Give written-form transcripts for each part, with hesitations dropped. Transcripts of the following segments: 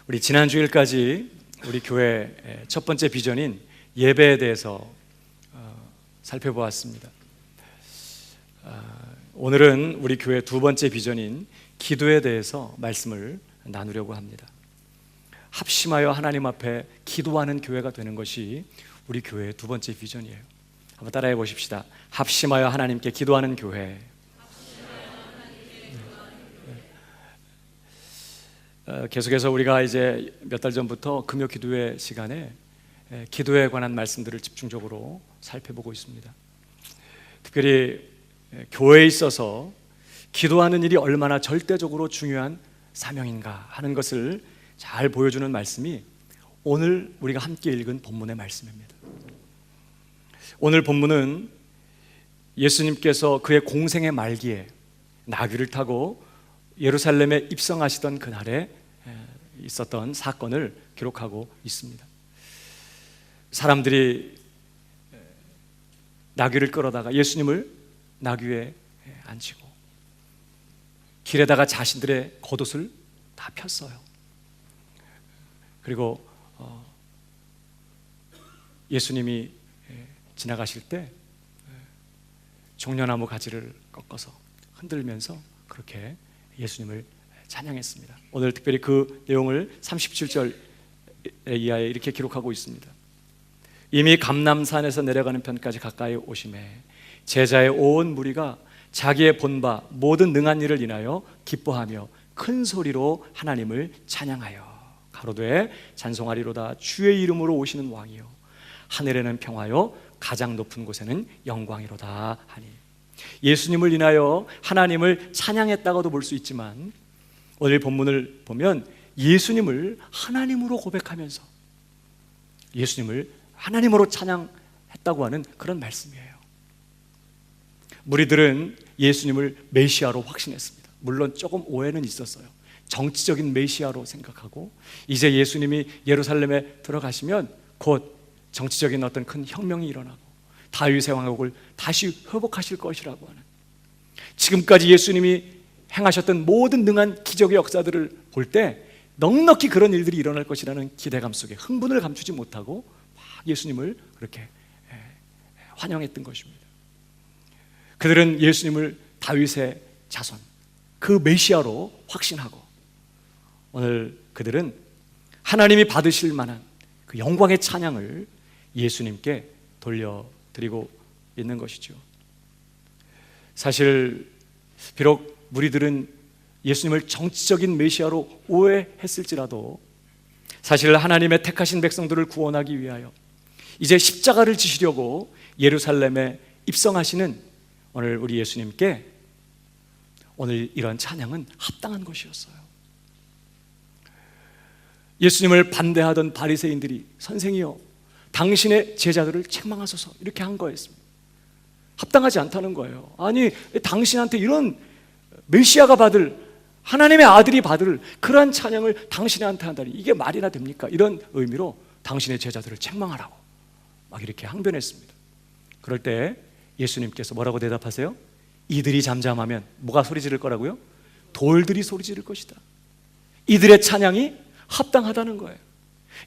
우리 지난 주일까지 우리 교회 첫 번째 비전인 예배에 대해서 살펴보았습니다. 오늘은 우리 교회 두 번째 비전인 기도에 대해서 말씀을 나누려고 합니다. 합심하여 하나님 앞에 기도하는 교회가 되는 것이 우리 교회의 두 번째 비전이에요. 한번 따라해 보십시다. 합심하여 하나님께 기도하는 교회. 계속해서 우리가 이제 몇 달 전부터 금요 기도회 시간에 기도에 관한 말씀들을 집중적으로 살펴보고 있습니다. 특별히 교회에 있어서 기도하는 일이 얼마나 절대적으로 중요한 사명인가 하는 것을 잘 보여주는 말씀이 오늘 우리가 함께 읽은 본문의 말씀입니다. 오늘 본문은 예수님께서 그의 공생의 말기에 나귀를 타고 예루살렘에 입성하시던 그날에 있었던 사건을 기록하고 있습니다. 사람들이 나귀를 끌어다가 예수님을 나귀에 앉히고 길에다가 자신들의 겉옷을 다 폈어요. 그리고 예수님이 지나가실 때 종려나무 가지를 꺾어서 흔들면서 그렇게 예수님을 찬양했습니다. 오늘 특별히 그 내용을 37절 이하에 이렇게 기록하고 있습니다. 이미 감람산에서 내려가는 편까지 가까이 오심에 제자의 온 무리가 자기의 본바 모든 능한 일을 인하여 기뻐하며 큰 소리로 하나님을 찬양하여 가로되 찬송하리로다 주의 이름으로 오시는 왕이요 하늘에는 평화요 가장 높은 곳에는 영광이로다 하니, 예수님을 인하여 하나님을 찬양했다고도 볼 수 있지만 오늘 본문을 보면 예수님을 하나님으로 고백하면서 예수님을 하나님으로 찬양했다고 하는 그런 말씀이에요. 무리들은 예수님을 메시아로 확신했습니다. 물론 조금 오해는 있었어요. 정치적인 메시아로 생각하고 이제 예수님이 예루살렘에 들어가시면 곧 정치적인 어떤 큰 혁명이 일어나고 다윗의 왕국을 다시 회복하실 것이라고 하는, 지금까지 예수님이 행하셨던 모든 능한 기적의 역사들을 볼 때 넉넉히 그런 일들이 일어날 것이라는 기대감 속에 흥분을 감추지 못하고 막 예수님을 그렇게 환영했던 것입니다. 그들은 예수님을 다윗의 자손, 그 메시아로 확신하고 오늘 그들은 하나님이 받으실 만한 그 영광의 찬양을 예수님께 돌려드리고 있는 것이죠. 사실 비록 무리들은 예수님을 정치적인 메시아로 오해했을지라도 사실 하나님의 택하신 백성들을 구원하기 위하여 이제 십자가를 지시려고 예루살렘에 입성하시는 오늘 우리 예수님께 오늘 이런 찬양은 합당한 것이었어요. 예수님을 반대하던 바리새인들이 선생이여 당신의 제자들을 책망하소서 이렇게 한 거였습니다. 합당하지 않다는 거예요. 아니 당신한테 이런 메시아가 받을, 하나님의 아들이 받을 그러한 찬양을 당신한테 한다니 이게 말이나 됩니까? 이런 의미로 당신의 제자들을 책망하라고 막 이렇게 항변했습니다. 그럴 때 예수님께서 뭐라고 대답하세요? 이들이 잠잠하면 뭐가 소리 지를 거라고요? 돌들이 소리 지를 것이다. 이들의 찬양이 합당하다는 거예요.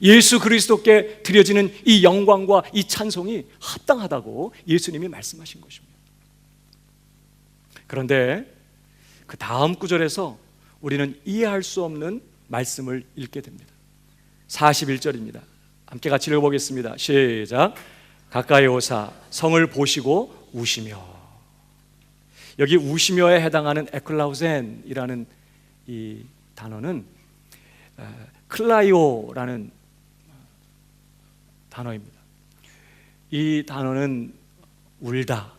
예수 그리스도께 드려지는 이 영광과 이 찬송이 합당하다고 예수님이 말씀하신 것입니다. 그런데 그 다음 구절에서 우리는 이해할 수 없는 말씀을 읽게 됩니다. 41절입니다. 함께 같이 읽어보겠습니다. 시작. 가까이 오사 성을 보시고 우시며, 여기 우시며에 해당하는 에클라우센이라는 이 단어는 클라이오라는 단어입니다. 이 단어는 울다,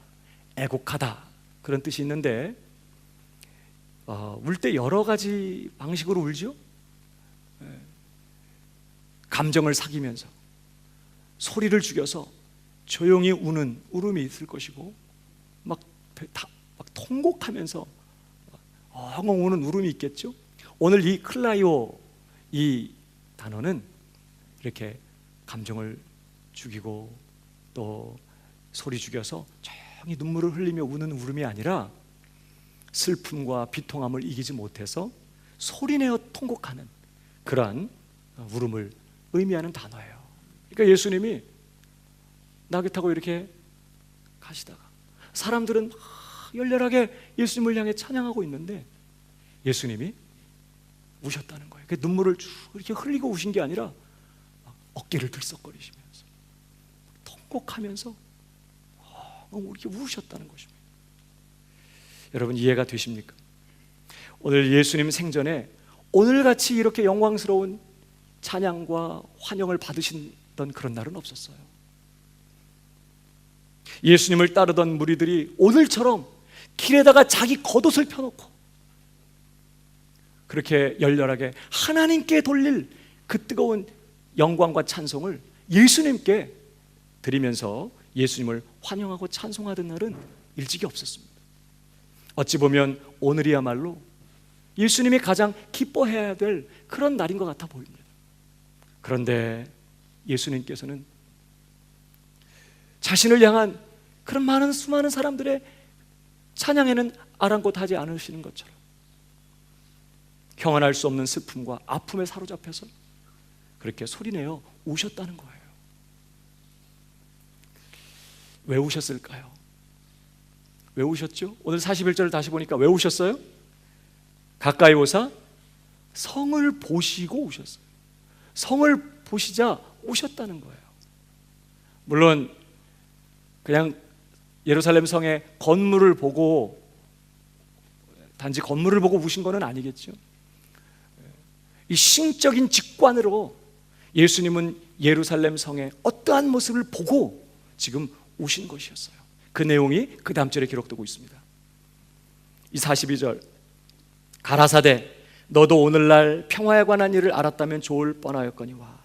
애곡하다 그런 뜻이 있는데 울 때 여러 가지 방식으로 울죠. 감정을 사귀면서 소리를 죽여서 조용히 우는 울음이 있을 것이고 막 통곡하면서 엉엉 우는 울음이 있겠죠. 오늘 이 클라이오 이 단어는 이렇게 감정을 죽이고 또 소리 죽여서 조용히 눈물을 흘리며 우는 울음이 아니라 슬픔과 비통함을 이기지 못해서 소리내어 통곡하는 그러한 울음을 의미하는 단어예요. 그러니까 예수님이 나귀 타고 이렇게 가시다가 사람들은 막 열렬하게 예수님을 향해 찬양하고 있는데 예수님이 우셨다는 거예요. 그 눈물을 쭉 이렇게 흘리고 우신 게 아니라 막 어깨를 들썩거리시면서 통곡하면서 이렇게 우셨다는 것입니다. 여러분 이해가 되십니까? 오늘 예수님 생전에 오늘같이 이렇게 영광스러운 찬양과 환영을 받으시던 그런 날은 없었어요. 예수님을 따르던 무리들이 오늘처럼 길에다가 자기 겉옷을 펴놓고 그렇게 열렬하게 하나님께 돌릴 그 뜨거운 영광과 찬송을 예수님께 드리면서 예수님을 환영하고 찬송하던 날은 일찍이 없었습니다. 어찌 보면 오늘이야말로 예수님이 가장 기뻐해야 될 그런 날인 것 같아 보입니다. 그런데 예수님께서는 자신을 향한 그런 많은 수많은 사람들의 찬양에는 아랑곳하지 않으시는 것처럼 형언할 수 없는 슬픔과 아픔에 사로잡혀서 그렇게 소리내어 우셨다는 거예요. 왜 우셨을까요? 왜 우셨죠? 오늘 41절을 다시 보니까 왜 우셨어요? 가까이 오사 성을 보시고 우셨어요. 성을 보시자 우셨다는 거예요. 물론 그냥 예루살렘 성의 건물을 보고 단지 건물을 보고 우신 것은 아니겠죠. 이 신적인 직관으로 예수님은 예루살렘 성의 어떠한 모습을 보고 지금 우신 것이었어요. 그 내용이 그 다음 절에 기록되고 있습니다. 이 42절 가라사대 너도 오늘날 평화에 관한 일을 알았다면 좋을 뻔하였거니와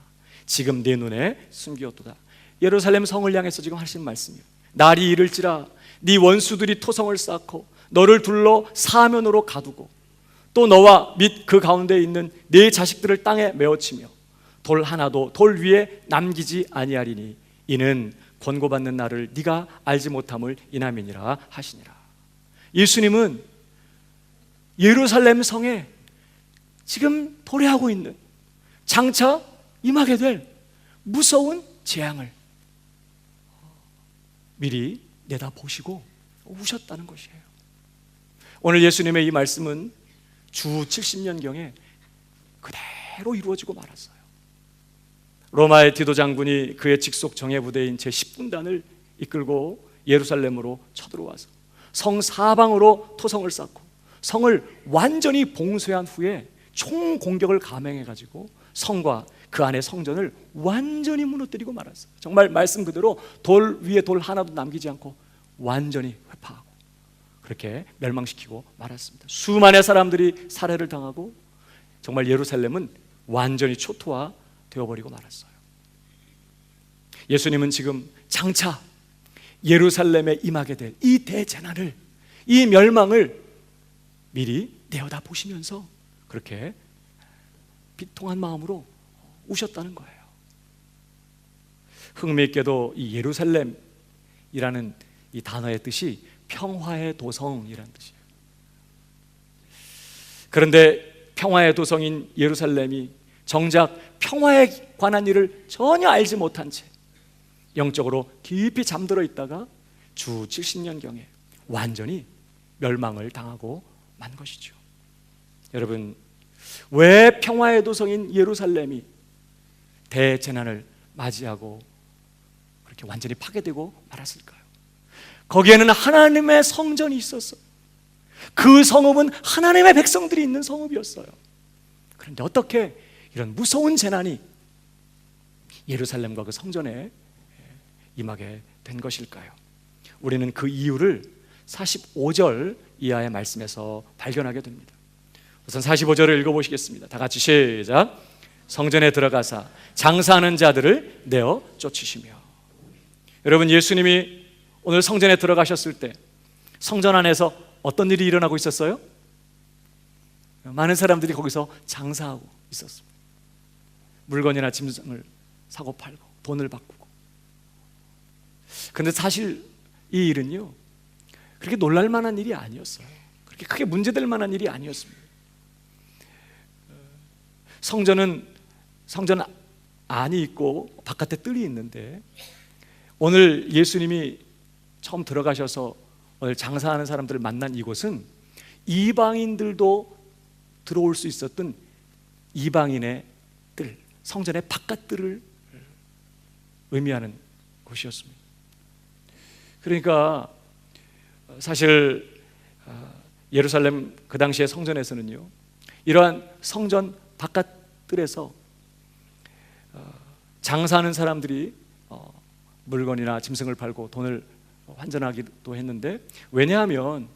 지금 내 눈에 숨기었도다. 예루살렘 성을 향해서 지금 하신 말씀이에요. 날이 이를지라 네 원수들이 토성을 쌓고 너를 둘러 사면으로 가두고 또 너와 및 그 가운데 있는 네 자식들을 땅에 메어치며 돌 하나도 돌 위에 남기지 아니하리니 이는 권고받는 날을 네가 알지 못함을 인함이니라 하시니라. 예수님은 예루살렘 성에 지금 도래하고 있는 장차 임하게 될 무서운 재앙을 미리 내다보시고 우셨다는 것이에요. 오늘 예수님의 이 말씀은 주 70년경에 그대로 이루어지고 말았어요. 로마의 디도 장군이 그의 직속 정예부대인 제10군단을 이끌고 예루살렘으로 쳐들어와서 성 사방으로 토성을 쌓고 성을 완전히 봉쇄한 후에 총공격을 감행해가지고 성과 그 안의 성전을 완전히 무너뜨리고 말았어요. 정말 말씀 그대로 돌 위에 돌 하나도 남기지 않고 완전히 회파하고 그렇게 멸망시키고 말았습니다. 수많은 사람들이 살해를 당하고 정말 예루살렘은 완전히 초토화 되어버리고 말았어요. 예수님은 지금 장차 예루살렘에 임하게 될 이 대재난을, 이 멸망을 미리 내어다 보시면서 그렇게 비통한 마음으로 우셨다는 거예요. 흥미있게도 이 예루살렘이라는 이 단어의 뜻이 평화의 도성이라는 뜻이에요. 그런데 평화의 도성인 예루살렘이 정작 평화에 관한 일을 전혀 알지 못한 채 영적으로 깊이 잠들어 있다가 주 70년경에 완전히 멸망을 당하고 만 것이죠. 여러분, 왜 평화의 도성인 예루살렘이 대재난을 맞이하고 그렇게 완전히 파괴되고 말았을까요? 거기에는 하나님의 성전이 있었어요. 그 성읍은 하나님의 백성들이 있는 성읍이었어요. 그런데 어떻게 이런 무서운 재난이 예루살렘과 그 성전에 임하게 된 것일까요? 우리는 그 이유를 45절 이하의 말씀에서 발견하게 됩니다. 우선 45절을 읽어보시겠습니다. 다 같이 시작. 성전에 들어가사 장사하는 자들을 내어 쫓으시며. 여러분, 예수님이 오늘 성전에 들어가셨을 때 성전 안에서 어떤 일이 일어나고 있었어요? 많은 사람들이 거기서 장사하고 있었습니다. 물건이나 짐승을 사고 팔고 돈을 바꾸고. 그런데 사실 이 일은요 그렇게 놀랄 만한 일이 아니었어요. 그렇게 크게 문제될 만한 일이 아니었습니다. 성전은 성전 안이 있고 바깥에 뜰이 있는데, 오늘 예수님이 처음 들어가셔서 오늘 장사하는 사람들을 만난 이곳은 이방인들도 들어올 수 있었던 이방인의 뜰, 성전의 바깥뜰을 의미하는 곳이었습니다. 그러니까 사실 예루살렘 그 당시의 성전에서는요, 이러한 성전 바깥뜰에서 장사하는 사람들이 물건이나 짐승을 팔고 돈을 환전하기도 했는데, 왜냐하면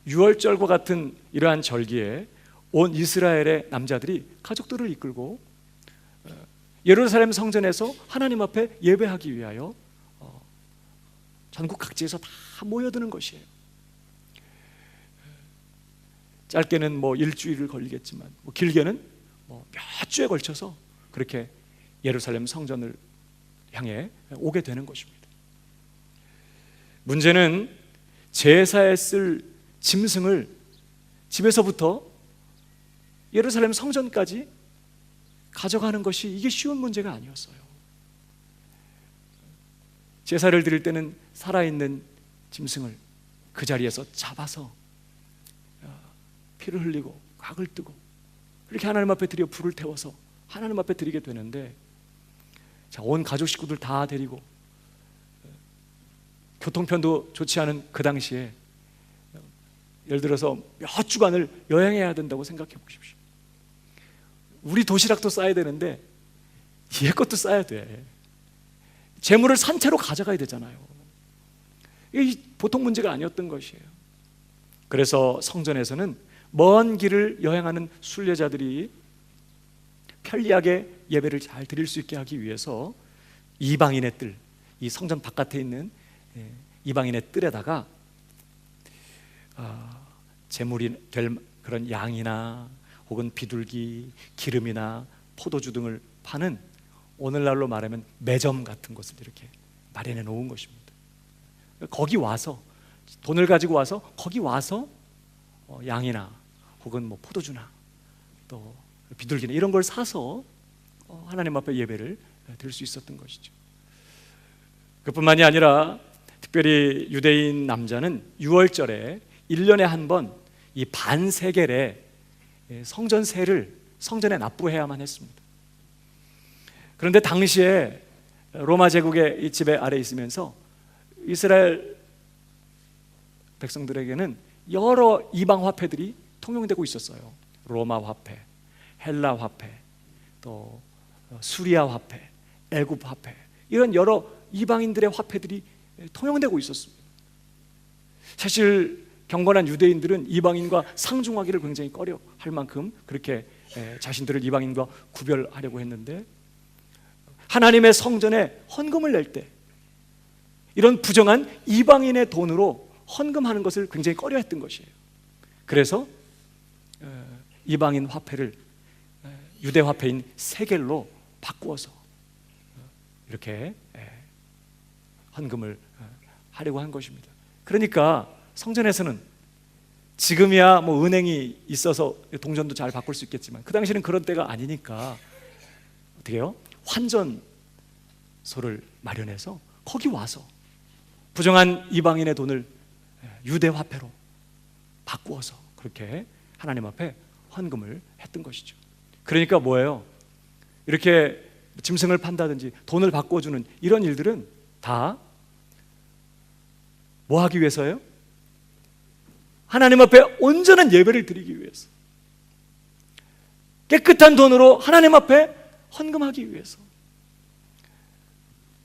유월절과 같은 이러한 절기에 온 이스라엘의 남자들이 가족들을 이끌고 예루살렘 성전에서 하나님 앞에 예배하기 위하여 전국 각지에서 다 모여드는 것이에요. 짧게는 뭐 일주일을 걸리겠지만 길게는 몇 주에 걸쳐서 그렇게 예루살렘 성전을 향해 오게 되는 것입니다. 문제는 제사에 쓸 짐승을 집에서부터 예루살렘 성전까지 가져가는 것이, 이게 쉬운 문제가 아니었어요. 제사를 드릴 때는 살아있는 짐승을 그 자리에서 잡아서 피를 흘리고 각을 뜨고 그렇게 하나님 앞에 드려 불을 태워서 하나님 앞에 드리게 되는데, 온 가족 식구들 다 데리고 교통편도 좋지 않은 그 당시에 예를 들어서 몇 주간을 여행해야 된다고 생각해 보십시오. 우리 도시락도 싸야 되는데 얘 것도 싸야 돼. 재물을 산채로 가져가야 되잖아요. 이게 보통 문제가 아니었던 것이에요. 그래서 성전에서는 먼 길을 여행하는 순례자들이 편리하게 예배를 잘 드릴 수 있게 하기 위해서 이방인의 뜰, 이 성전 바깥에 있는 이방인의 뜰에다가 제물이 될 그런 양이나 혹은 비둘기, 기름이나 포도주 등을 파는, 오늘날로 말하면 매점 같은 곳을 이렇게 마련해 놓은 것입니다. 거기 와서 돈을 가지고 와서 거기 와서 양이나 혹은 뭐 포도주나 또 비둘기나 이런 걸 사서 하나님 앞에 예배를 드릴 수 있었던 것이죠. 그뿐만이 아니라 특별히 유대인 남자는 6월절에 1년에 한 번 이 반세겔의 성전세를 성전에 납부해야만 했습니다. 그런데 당시에 로마 제국의 이 지배 아래 있으면서 이스라엘 백성들에게는 여러 이방 화폐들이 통용되고 있었어요. 로마 화폐, 헬라 화폐, 또 수리아 화폐, 애굽 화폐, 이런 여러 이방인들의 화폐들이 통용되고 있었습니다. 사실 경건한 유대인들은 이방인과 상종하기를 굉장히 꺼려할 만큼 그렇게 자신들을 이방인과 구별하려고 했는데, 하나님의 성전에 헌금을 낼 때 이런 부정한 이방인의 돈으로 헌금하는 것을 굉장히 꺼려했던 것이에요. 그래서 이방인 화폐를 유대 화폐인 세겔로 바꾸어서 이렇게 헌금을 하려고 한 것입니다. 그러니까 성전에서는 지금이야 뭐 은행이 있어서 동전도 잘 바꿀 수 있겠지만 그 당시에는 그런 때가 아니니까 어떻게 해요? 환전소를 마련해서 거기 와서 부정한 이방인의 돈을 유대 화폐로 바꾸어서 그렇게 하나님 앞에 헌금을 했던 것이죠. 그러니까 뭐예요? 이렇게 짐승을 판다든지 돈을 바꿔주는 이런 일들은 다 뭐 하기 위해서예요? 하나님 앞에 온전한 예배를 드리기 위해서, 깨끗한 돈으로 하나님 앞에 헌금하기 위해서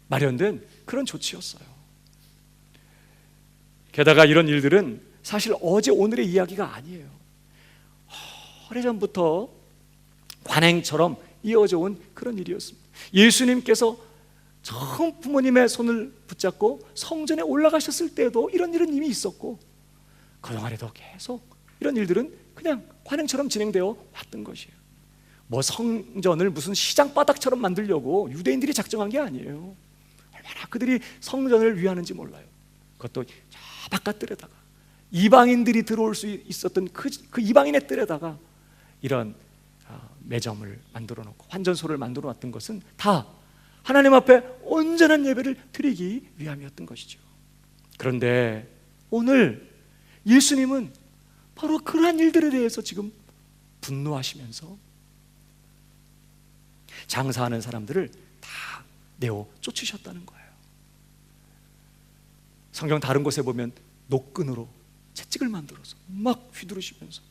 마련된 그런 조치였어요. 게다가 이런 일들은 사실 어제 오늘의 이야기가 아니에요. 오래전부터 관행처럼 이어져 온 그런 일이었습니다. 예수님께서 처음 부모님의 손을 붙잡고 성전에 올라가셨을 때도 이런 일은 이미 있었고, 그동안에도 계속 이런 일들은 그냥 관행처럼 진행되어 왔던 것이에요. 뭐 성전을 무슨 시장 바닥처럼 만들려고 유대인들이 작정한 게 아니에요. 얼마나 그들이 성전을 위하는지 몰라요. 그것도 저 바깥 뜰에다가 이방인들이 들어올 수 있었던 그 이방인의 뜰에다가 이런 매점을 만들어 놓고 환전소를 만들어 놨던 것은 다 하나님 앞에 온전한 예배를 드리기 위함이었던 것이죠. 그런데 오늘 예수님은 바로 그러한 일들에 대해서 지금 분노하시면서 장사하는 사람들을 다 내어 쫓으셨다는 거예요. 성경 다른 곳에 보면 노끈으로 채찍을 만들어서 막 휘두르시면서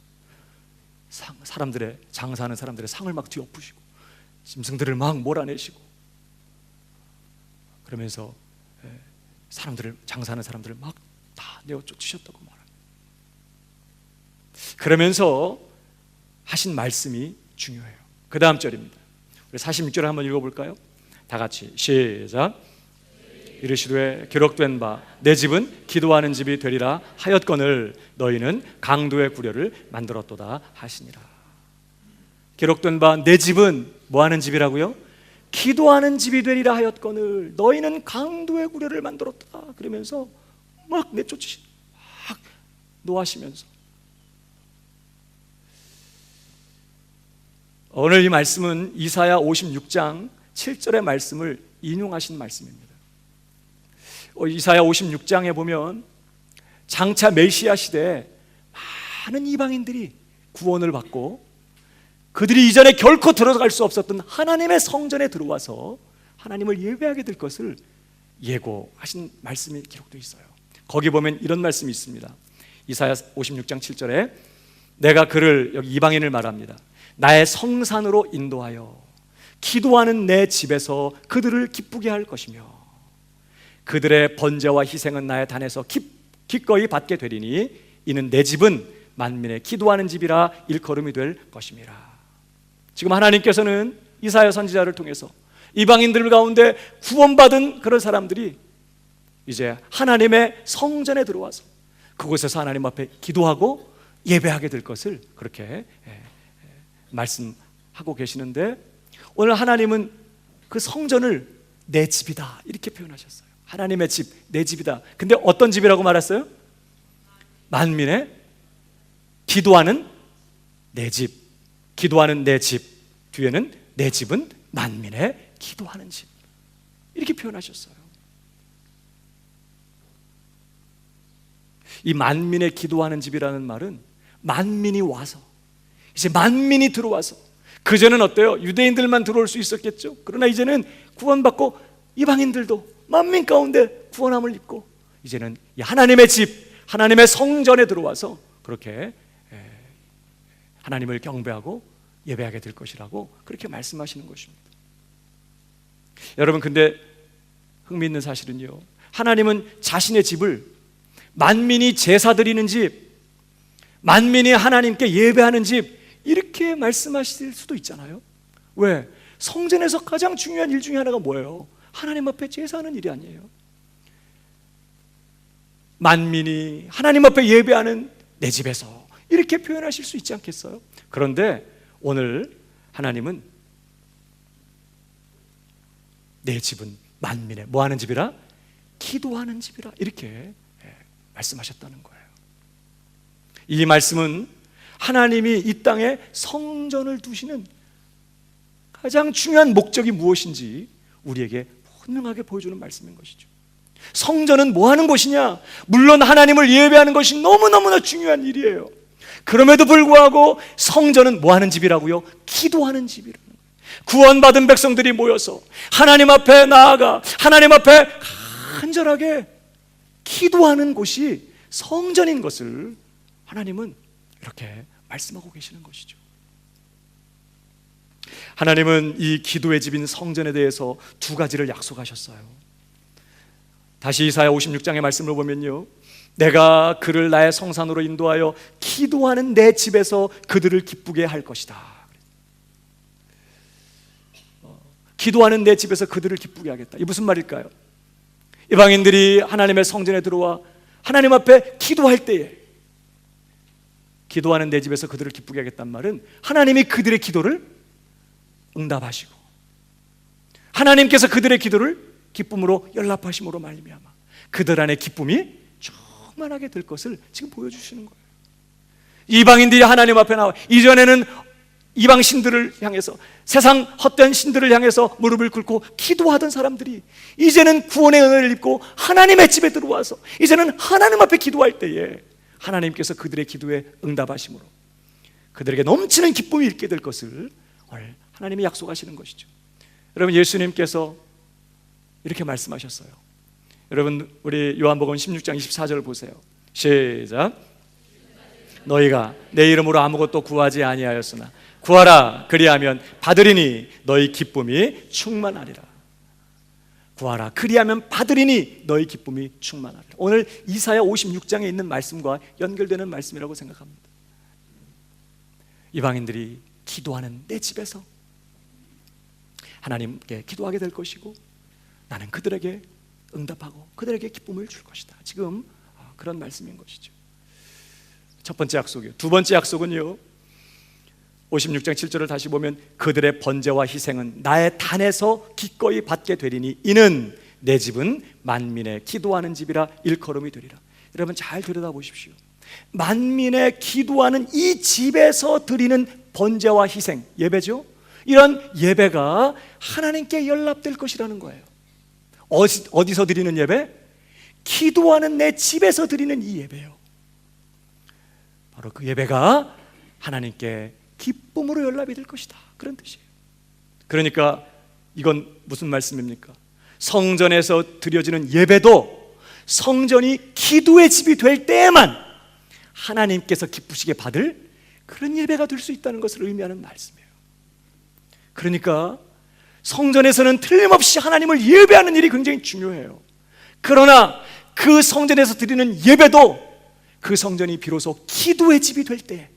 사람들의 장사하는 사람들의 상을 막 뒤엎으시고 짐승들을 막 몰아내시고 그러면서 장사하는 사람들을 막 다 내어 쫓으셨다고 말합니다. 그러면서 하신 말씀이 중요해요. 그 다음 절입니다. 우리 46절을 한번 읽어볼까요? 다 같이 시작. 이르시되 기록된 바 내 집은 기도하는 집이 되리라 하였거늘 너희는 강도의 구려를 만들었도다 하시니라. 기록된 바 내 집은 뭐하는 집이라고요? 기도하는 집이 되리라 하였거늘 너희는 강도의 구려를 만들었다. 그러면서 막 내쫓으시, 막 노하시면서 오늘 이 말씀은 이사야 56장 7절의 말씀을 인용하신 말씀입니다. 이사야 56장에 보면 장차 메시아 시대에 많은 이방인들이 구원을 받고 그들이 이전에 결코 들어갈 수 없었던 하나님의 성전에 들어와서 하나님을 예배하게 될 것을 예고하신 말씀이 기록되어 있어요. 거기 보면 이런 말씀이 있습니다. 이사야 56장 7절에 내가 그를, 여기 이방인을 말합니다, 나의 성산으로 인도하여 기도하는 내 집에서 그들을 기쁘게 할 것이며 그들의 번제와 희생은 나의 단에서 기꺼이 받게 되리니 이는 내 집은 만민의 기도하는 집이라 일컬음이 될 것임이라. 지금 하나님께서는 이사야 선지자를 통해서 이방인들 가운데 구원받은 그런 사람들이 이제 하나님의 성전에 들어와서 그곳에서 하나님 앞에 기도하고 예배하게 될 것을 그렇게 말씀하고 계시는데, 오늘 하나님은 그 성전을 내 집이다 이렇게 표현하셨어요. 하나님의 집, 내 집이다. 근데 어떤 집이라고 말했어요? 만민의 기도하는 내 집. 기도하는 내 집 뒤에는 내 집은 만민의 기도하는 집 이렇게 표현하셨어요. 이 만민의 기도하는 집이라는 말은 만민이 와서, 이제 만민이 들어와서, 그전에는 어때요? 유대인들만 들어올 수 있었겠죠. 그러나 이제는 구원받고 이방인들도 만민 가운데 구원함을 입고 이제는 하나님의 집, 하나님의 성전에 들어와서 그렇게 하나님을 경배하고 예배하게 될 것이라고 그렇게 말씀하시는 것입니다. 여러분, 근데 흥미있는 사실은요, 하나님은 자신의 집을 만민이 제사 드리는 집, 만민이 하나님께 예배하는 집 이렇게 말씀하실 수도 있잖아요. 왜? 성전에서 가장 중요한 일 중에 하나가 뭐예요? 하나님 앞에 제사하는 일이 아니에요. 만민이 하나님 앞에 예배하는 내 집에서 이렇게 표현하실 수 있지 않겠어요? 그런데 오늘 하나님은 내 집은 만민의 뭐하는 집이라? 기도하는 집이라 이렇게 말씀하셨다는 거예요. 이 말씀은 하나님이 이 땅에 성전을 두시는 가장 중요한 목적이 무엇인지 우리에게 분명하게 보여주는 말씀인 것이죠. 성전은 뭐 하는 곳이냐? 물론 하나님을 예배하는 것이 너무너무나 중요한 일이에요. 그럼에도 불구하고 성전은 뭐 하는 집이라고요? 기도하는 집이라는 거예요. 구원받은 백성들이 모여서 하나님 앞에 나아가 하나님 앞에 간절하게 기도하는 곳이 성전인 것을 하나님은 이렇게 말씀하고 계시는 것이죠. 하나님은 이 기도의 집인 성전에 대해서 두 가지를 약속하셨어요. 다시 이사야 56장의 말씀을 보면요, 내가 그를 나의 성산으로 인도하여 기도하는 내 집에서 그들을 기쁘게 할 것이다. 기도하는 내 집에서 그들을 기쁘게 하겠다. 이게 무슨 말일까요? 이방인들이 하나님의 성전에 들어와 하나님 앞에 기도할 때에 기도하는 내 집에서 그들을 기쁘게 하겠다는 말은 하나님이 그들의 기도를 응답하시고 하나님께서 그들의 기도를 기쁨으로 연락하심으로 말미암아 그들 안에 기쁨이 충만하게 될 것을 지금 보여주시는 거예요. 이방인들이 하나님 앞에 나와 이전에는 이방 신들을 향해서, 세상 헛된 신들을 향해서 무릎을 꿇고 기도하던 사람들이 이제는 구원의 은혜를 입고 하나님의 집에 들어와서 이제는 하나님 앞에 기도할 때에 하나님께서 그들의 기도에 응답하심으로 그들에게 넘치는 기쁨이 있게 될 것을 오늘 하나님이 약속하시는 것이죠. 여러분, 예수님께서 이렇게 말씀하셨어요. 여러분, 우리 요한복음 16장 24절 보세요. 시작. 너희가 내 이름으로 아무것도 구하지 아니하였으나 구하라, 그리하면 받으리니 너희 기쁨이 충만하리라. 구하라, 그리하면 받으리니 너희 기쁨이 충만하리라. 오늘 이사야 56장에 있는 말씀과 연결되는 말씀이라고 생각합니다. 이방인들이 기도하는 내 집에서 하나님께 기도하게 될 것이고 나는 그들에게 응답하고 그들에게 기쁨을 줄 것이다. 지금 그런 말씀인 것이죠. 첫 번째 약속이요. 두 번째 약속은요, 56장 7절을 다시 보면 그들의 번제와 희생은 나의 단에서 기꺼이 받게 되리니 이는 내 집은 만민의 기도하는 집이라 일컬음이 되리라. 여러분, 잘 들여다보십시오. 만민의 기도하는 이 집에서 드리는 번제와 희생, 예배죠. 이런 예배가 하나님께 연락될 것이라는 거예요. 어디서 드리는 예배? 기도하는 내 집에서 드리는 이 예배요. 바로 그 예배가 하나님께 기쁨으로 연락이 될 것이다, 그런 뜻이에요. 그러니까 이건 무슨 말씀입니까? 성전에서 드려지는 예배도 성전이 기도의 집이 될 때에만 하나님께서 기쁘시게 받을 그런 예배가 될 수 있다는 것을 의미하는 말씀이에요. 그러니까 성전에서는 틀림없이 하나님을 예배하는 일이 굉장히 중요해요. 그러나 그 성전에서 드리는 예배도 그 성전이 비로소 기도의 집이 될 때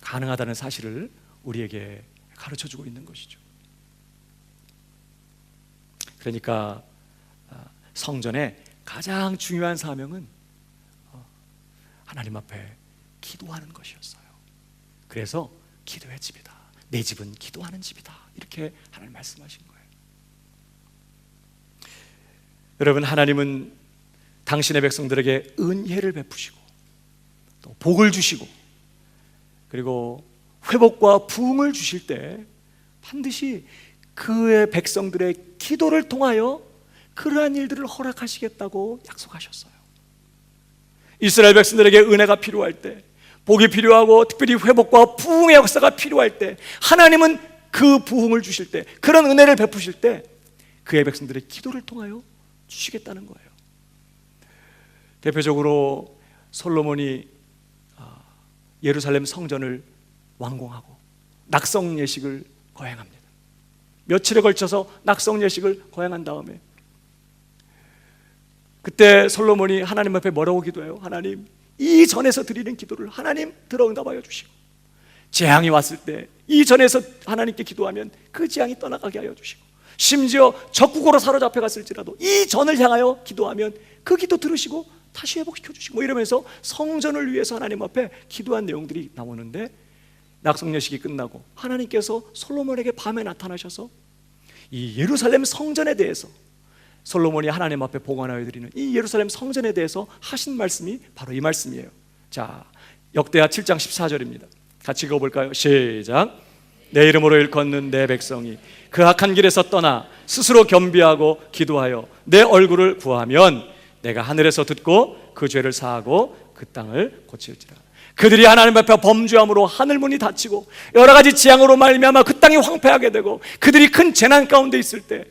가능하다는 사실을 우리에게 가르쳐주고 있는 것이죠. 그러니까 성전의 가장 중요한 사명은 하나님 앞에 기도하는 것이었어요. 그래서 기도의 집이다, 내 집은 기도하는 집이다, 이렇게 하나님 말씀하신 거예요. 여러분, 하나님은 당신의 백성들에게 은혜를 베푸시고 또 복을 주시고 그리고 회복과 부흥을 주실 때 반드시 그의 백성들의 기도를 통하여 그러한 일들을 허락하시겠다고 약속하셨어요. 이스라엘 백성들에게 은혜가 필요할 때, 복이 필요하고 특별히 회복과 부흥의 역사가 필요할 때 하나님은 그 부흥을 주실 때, 그런 은혜를 베푸실 때 그의 백성들의 기도를 통하여 주시겠다는 거예요. 대표적으로 솔로몬이 예루살렘 성전을 완공하고 낙성 예식을 거행합니다. 며칠에 걸쳐서 낙성 예식을 거행한 다음에 그때 솔로몬이 하나님 앞에 뭐라고 기도해요? 하나님, 이 전에서 드리는 기도를 하나님 들어 응답하여 주시고 재앙이 왔을 때 이 전에서 하나님께 기도하면 그 재앙이 떠나가게 하여 주시고 심지어 적국으로 사로잡혀 갔을지라도 이 전을 향하여 기도하면 그 기도 들으시고 다시 회복시켜 주시고 이러면서 성전을 위해서 하나님 앞에 기도한 내용들이 나오는데, 낙성예식이 끝나고 하나님께서 솔로몬에게 밤에 나타나셔서 이 예루살렘 성전에 대해서 솔로몬이 하나님 앞에 봉헌하여 드리는 이 예루살렘 성전에 대해서 하신 말씀이 바로 이 말씀이에요. 자, 역대하 7장 14절입니다. 같이 읽어볼까요? 시작. 내 이름으로 일컫는 내 백성이 그 악한 길에서 떠나 스스로 겸비하고 기도하여 내 얼굴을 구하면 내가 하늘에서 듣고 그 죄를 사하고 그 땅을 고칠지라. 그들이 하나님 앞에 범죄함으로 하늘문이 닫히고 여러 가지 재앙으로 말미암아 그 땅이 황폐하게 되고 그들이 큰 재난 가운데 있을 때,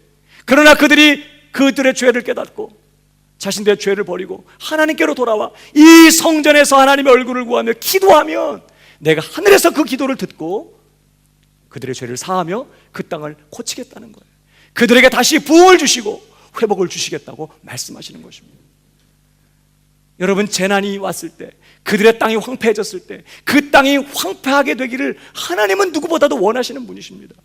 그러나 그들이 그들의 죄를 깨닫고 자신들의 죄를 버리고 하나님께로 돌아와 이 성전에서 하나님의 얼굴을 구하며 기도하면 내가 하늘에서 그 기도를 듣고 그들의 죄를 사하며 그 땅을 고치겠다는 거예요. 그들에게 다시 부흥을 주시고 회복을 주시겠다고 말씀하시는 것입니다. 여러분, 재난이 왔을 때, 그들의 땅이 황폐해졌을 때 그 땅이 황폐하게 되기를 하나님은 누구보다도 원하시는 분이십니다.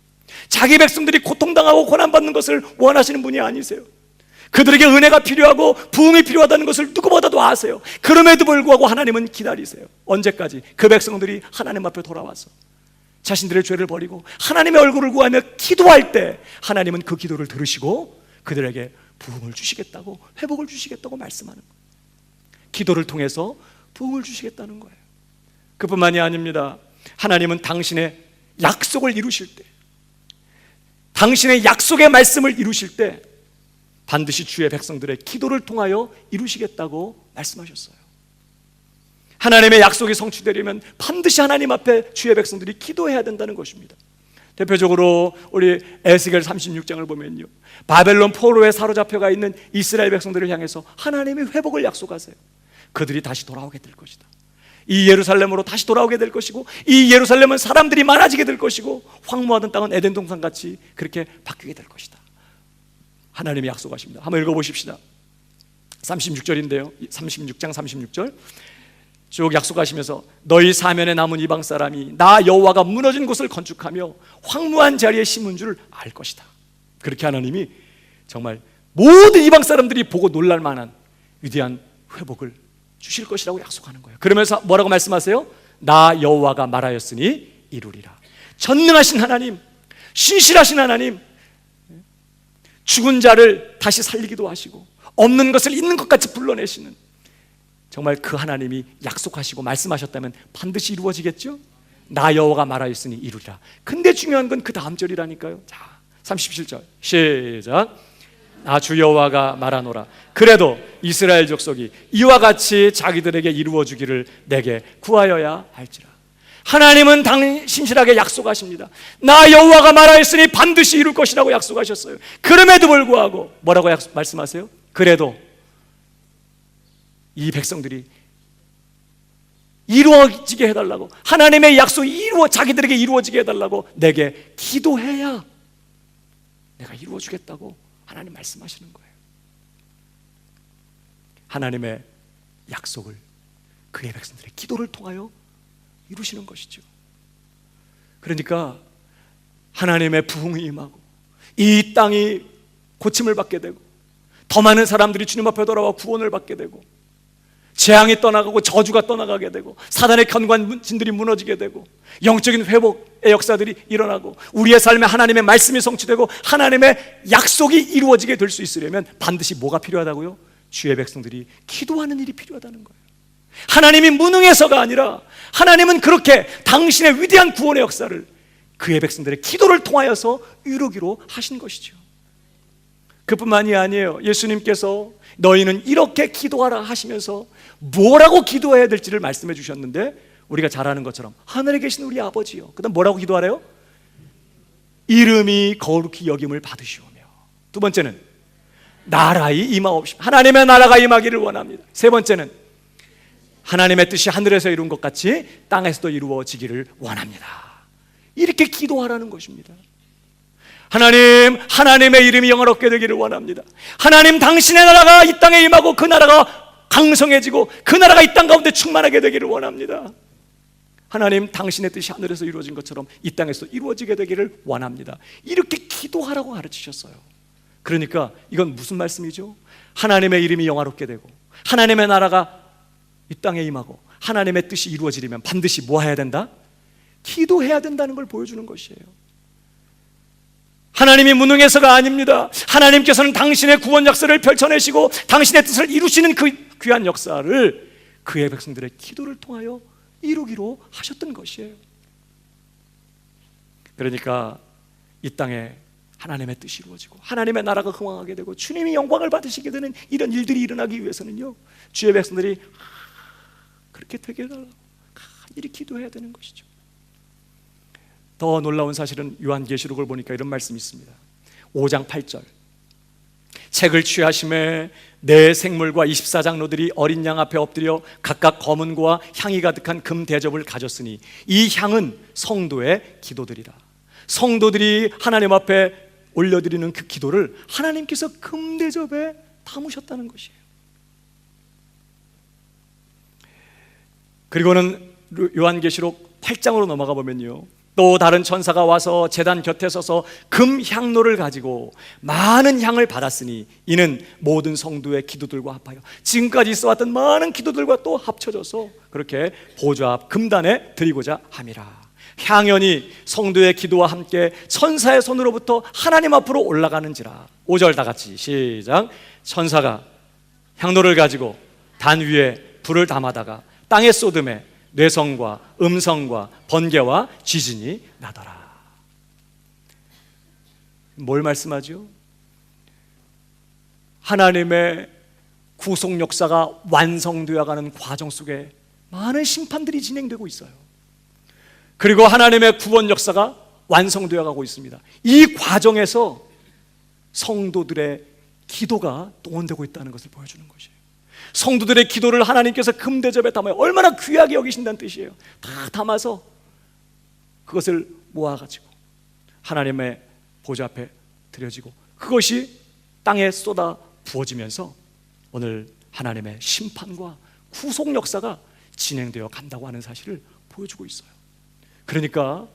자기 백성들이 고통당하고 고난받는 것을 원하시는 분이 아니세요. 그들에게 은혜가 필요하고 부흥이 필요하다는 것을 누구보다도 아세요. 그럼에도 불구하고 하나님은 기다리세요. 언제까지? 그 백성들이 하나님 앞에 돌아와서 자신들의 죄를 버리고 하나님의 얼굴을 구하며 기도할 때 하나님은 그 기도를 들으시고 그들에게 부흥을 주시겠다고, 회복을 주시겠다고 말씀하는 거예요. 기도를 통해서 부흥을 주시겠다는 거예요. 그뿐만이 아닙니다. 하나님은 당신의 약속을 이루실 때, 당신의 약속의 말씀을 이루실 때 반드시 주의 백성들의 기도를 통하여 이루시겠다고 말씀하셨어요. 하나님의 약속이 성취되려면 반드시 하나님 앞에 주의 백성들이 기도해야 된다는 것입니다. 대표적으로 우리 에스겔 36장을 보면요, 바벨론 포로에 사로잡혀가 있는 이스라엘 백성들을 향해서 하나님이 회복을 약속하세요. 그들이 다시 돌아오게 될 것이다. 이 예루살렘으로 다시 돌아오게 될 것이고, 이 예루살렘은 사람들이 많아지게 될 것이고, 황무하던 땅은 에덴 동산같이 그렇게 바뀌게 될 것이다. 하나님이 약속하십니다. 한번 읽어보십시다. 36절인데요 36장 36절 쭉 약속하시면서 너희 사면에 남은 이방 사람이 나 여호와가 무너진 곳을 건축하며 황무한 자리에 심은 줄 알 것이다. 그렇게 하나님이 정말 모든 이방 사람들이 보고 놀랄 만한 위대한 회복을 주실 것이라고 약속하는 거예요. 그러면서 뭐라고 말씀하세요? 나 여호와가 말하였으니 이루리라. 전능하신 하나님, 신실하신 하나님, 죽은 자를 다시 살리기도 하시고 없는 것을 있는 것 같이 불러내시는, 정말 그 하나님이 약속하시고 말씀하셨다면 반드시 이루어지겠죠? 나 여호와가 말하였으니 이루리라. 근데 중요한 건 그 다음 절이라니까요. 자, 37절 시작. 나 주 여호와가 말하노라. 그래도 이스라엘 족속이 이와 같이 자기들에게 이루어주기를 내게 구하여야 할지라. 하나님은 신실하게 약속하십니다. 나 여호와가 말하였으니 반드시 이룰 것이라고 약속하셨어요. 그럼에도 불구하고 뭐라고 말씀하세요? 그래도 이 백성들이 이루어지게 해달라고, 하나님의 약속이 자기들에게 이루어지게 해달라고 내게 기도해야 내가 이루어주겠다고 하나님 말씀하시는 거예요. 하나님의 약속을 그의 백성들의 기도를 통하여 이루시는 것이죠. 그러니까 하나님의 부흥이 임하고 이 땅이 고침을 받게 되고 더 많은 사람들이 주님 앞에 돌아와 구원을 받게 되고 재앙이 떠나가고 저주가 떠나가게 되고 사단의 견관진들이 무너지게 되고 영적인 회복의 역사들이 일어나고 우리의 삶에 하나님의 말씀이 성취되고 하나님의 약속이 이루어지게 될 수 있으려면 반드시 뭐가 필요하다고요? 주의 백성들이 기도하는 일이 필요하다는 거예요. 하나님이 무능해서가 아니라 하나님은 그렇게 당신의 위대한 구원의 역사를 그의 백성들의 기도를 통하여서 이루기로 하신 것이죠. 그뿐만이 아니에요. 예수님께서 너희는 이렇게 기도하라 하시면서 뭐라고 기도해야 될지를 말씀해 주셨는데, 우리가 잘 아는 것처럼 하늘에 계신 우리 아버지요, 그 다음 뭐라고 기도하래요? 이름이 거룩히 여김을 받으시오며, 두 번째는 나라의 임하옵시며, 하나님의 나라가 임하기를 원합니다. 세 번째는 하나님의 뜻이 하늘에서 이룬 것 같이 땅에서도 이루어지기를 원합니다. 이렇게 기도하라는 것입니다. 하나님, 하나님의 이름이 영화롭게 되기를 원합니다. 하나님, 당신의 나라가 이 땅에 임하고 그 나라가 강성해지고 그 나라가 이 땅 가운데 충만하게 되기를 원합니다. 하나님, 당신의 뜻이 하늘에서 이루어진 것처럼 이 땅에서 이루어지게 되기를 원합니다. 이렇게 기도하라고 가르치셨어요. 그러니까 이건 무슨 말씀이죠? 하나님의 이름이 영화롭게 되고 하나님의 나라가 이 땅에 임하고 하나님의 뜻이 이루어지려면 반드시 뭐 해야 된다? 기도해야 된다는 걸 보여주는 것이에요. 하나님이 무능해서가 아닙니다. 하나님께서는 당신의 구원 역사를 펼쳐내시고 당신의 뜻을 이루시는 그 귀한 역사를 그의 백성들의 기도를 통하여 이루기로 하셨던 것이에요. 그러니까 이 땅에 하나님의 뜻이 이루어지고 하나님의 나라가 흥왕하게 되고 주님이 영광을 받으시게 되는 이런 일들이 일어나기 위해서는요, 주의 백성들이 그렇게 되게 해달라고 간절히 기도해야 되는 것이죠. 더 놀라운 사실은 요한계시록을 보니까 이런 말씀이 있습니다. 5장 8절 책을 취하심에 네 생물과 24장로들이 어린 양 앞에 엎드려 각각 검은고와 향이 가득한 금 대접을 가졌으니 이 향은 성도의 기도들이라. 성도들이 하나님 앞에 올려드리는 그 기도를 하나님께서 금 대접에 담으셨다는 것이에요. 그리고는 요한계시록 8장으로 넘어가 보면요, 또 다른 천사가 와서 제단 곁에 서서 금 향로를 가지고 많은 향을 받았으니 이는 모든 성도의 기도들과 합하여, 지금까지 있어왔던 많은 기도들과 또 합쳐져서 그렇게 보좌 앞 금단에 드리고자 함이라. 향연이 성도의 기도와 함께 천사의 손으로부터 하나님 앞으로 올라가는지라. 5절 다 같이 시작. 천사가 향로를 가지고 단 위에 불을 담아다가 땅에 쏟음에 뇌성과 음성과 번개와 지진이 나더라. 뭘 말씀하죠? 하나님의 구속 역사가 완성되어 가는 과정 속에 많은 심판들이 진행되고 있어요. 그리고 하나님의 구원 역사가 완성되어 가고 있습니다. 이 과정에서 성도들의 기도가 동원되고 있다는 것을 보여주는 것이에요. 성도들의 기도를 하나님께서 금대접에 담아요. 얼마나 귀하게 여기신다는 뜻이에요. 다 담아서 그것을 모아가지고 하나님의 보좌 앞에 드려지고 그것이 땅에 쏟아 부어지면서 오늘 하나님의 심판과 구속 역사가 진행되어 간다고 하는 사실을 보여주고 있어요. 그러니까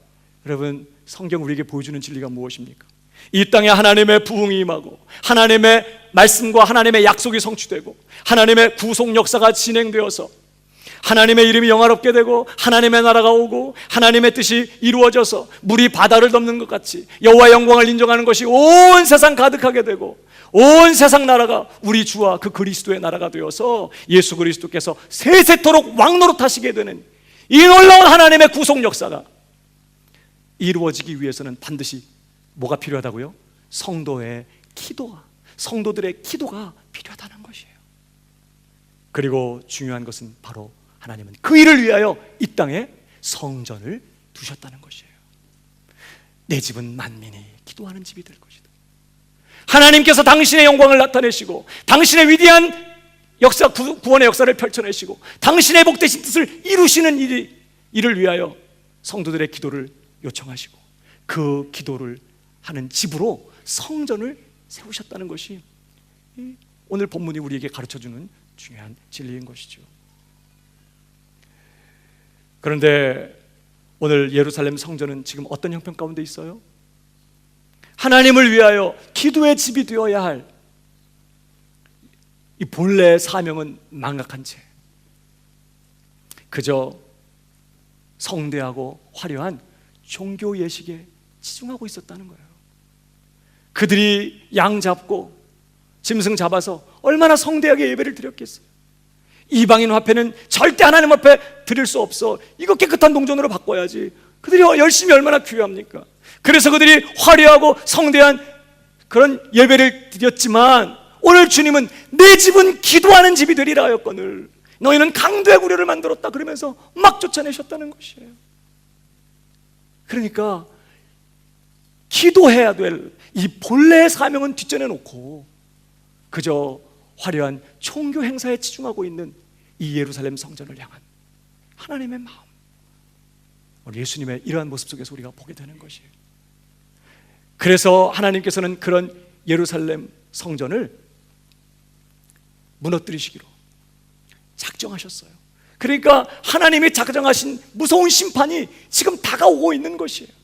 여러분, 성경 우리에게 보여주는 진리가 무엇입니까? 이 땅에 하나님의 부흥이 임하고 하나님의 말씀과 하나님의 약속이 성취되고 하나님의 구속 역사가 진행되어서 하나님의 이름이 영화롭게 되고 하나님의 나라가 오고 하나님의 뜻이 이루어져서 물이 바다를 덮는 것 같이 여호와의 영광을 인정하는 것이 온 세상 가득하게 되고 온 세상 나라가 우리 주와 그 그리스도의 나라가 되어서 예수 그리스도께서 세세토록 왕노릇하시게 되는 이 놀라운 하나님의 구속 역사가 이루어지기 위해서는 반드시 뭐가 필요하다고요? 성도의 기도가, 성도들의 기도가 필요하다는 것이에요. 그리고 중요한 것은 바로 하나님은 그 일을 위하여 이 땅에 성전을 두셨다는 것이에요. 내 집은 만민이 기도하는 집이 될 것이다. 하나님께서 당신의 영광을 나타내시고 당신의 위대한 역사, 구원의 역사를 펼쳐내시고 당신의 복되신 뜻을 이루시는 일을 위하여 성도들의 기도를 요청하시고 그 기도를 하는 집으로 성전을 세우셨다는 것이 오늘 본문이 우리에게 가르쳐주는 중요한 진리인 것이죠. 그런데 오늘 예루살렘 성전은 지금 어떤 형편 가운데 있어요? 하나님을 위하여 기도의 집이 되어야 할 이 본래의 사명은 망각한 채 그저 성대하고 화려한 종교 예식에 치중하고 있었다는 거예요. 그들이 양 잡고 짐승 잡아서 얼마나 성대하게 예배를 드렸겠어요. 이방인 화폐는 절대 하나님 앞에 드릴 수 없어. 이거 깨끗한 동전으로 바꿔야지. 그들이 열심히 얼마나 귀합니까? 그래서 그들이 화려하고 성대한 그런 예배를 드렸지만 오늘 주님은 내 집은 기도하는 집이 되리라 하였거늘 너희는 강도의 구려를 만들었다 그러면서 막 쫓아내셨다는 것이에요. 그러니까 기도해야 될 이 본래의 사명은 뒷전에 놓고 그저 화려한 종교 행사에 치중하고 있는 이 예루살렘 성전을 향한 하나님의 마음, 우리 예수님의 이러한 모습 속에서 우리가 보게 되는 것이에요. 그래서 하나님께서는 그런 예루살렘 성전을 무너뜨리시기로 작정하셨어요. 그러니까 하나님이 작정하신 무서운 심판이 지금 다가오고 있는 것이에요.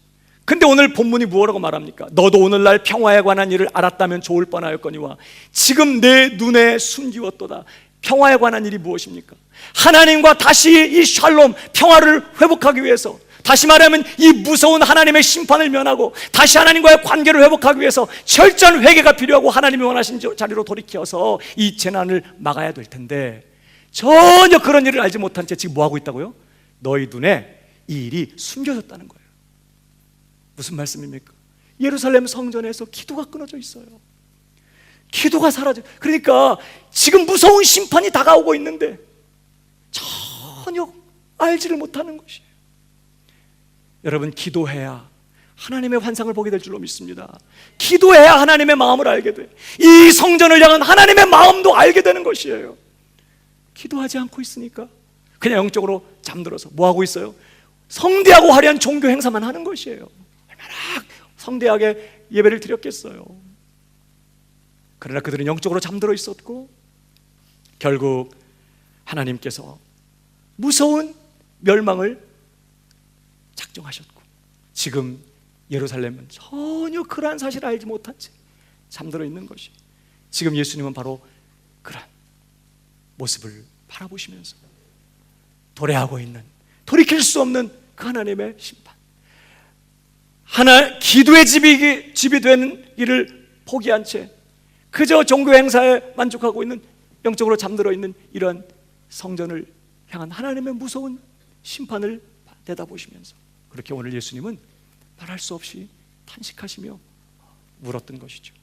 근데 오늘 본문이 무엇라고 말합니까? 너도 오늘날 평화에 관한 일을 알았다면 좋을 뻔하였거니와 지금 내 눈에 숨기웠도다. 평화에 관한 일이 무엇입니까? 하나님과 다시 이 샬롬, 평화를 회복하기 위해서, 다시 말하면 이 무서운 하나님의 심판을 면하고 다시 하나님과의 관계를 회복하기 위해서 철저한 회개가 필요하고 하나님이 원하신 자리로 돌이켜서 이 재난을 막아야 될 텐데 전혀 그런 일을 알지 못한 채 지금 뭐하고 있다고요? 너희 눈에 이 일이 숨겨졌다는 거예요. 무슨 말씀입니까? 예루살렘 성전에서 기도가 끊어져 있어요. 기도가 사라져. 그러니까 지금 무서운 심판이 다가오고 있는데 전혀 알지를 못하는 것이에요. 여러분, 기도해야 하나님의 환상을 보게 될 줄로 믿습니다. 기도해야 하나님의 마음을 알게 돼. 이 성전을 향한 하나님의 마음도 알게 되는 것이에요. 기도하지 않고 있으니까 그냥 영적으로 잠들어서 뭐하고 있어요? 성대하고 화려한 종교 행사만 하는 것이에요. 얼마나 성대하게 예배를 드렸겠어요. 그러나 그들은 영적으로 잠들어 있었고 결국 하나님께서 무서운 멸망을 작정하셨고 지금 예루살렘은 전혀 그러한 사실을 알지 못한 채 잠들어 있는 것이, 지금 예수님은 바로 그러한 모습을 바라보시면서 도래하고 있는, 돌이킬 수 없는 그 하나님의 심판, 기도의 집이 되는 일을 포기한 채 그저 종교 행사에 만족하고 있는, 영적으로 잠들어 있는 이러한 성전을 향한 하나님의 무서운 심판을 내다보시면서 그렇게 오늘 예수님은 말할 수 없이 탄식하시며 울었던 것이죠.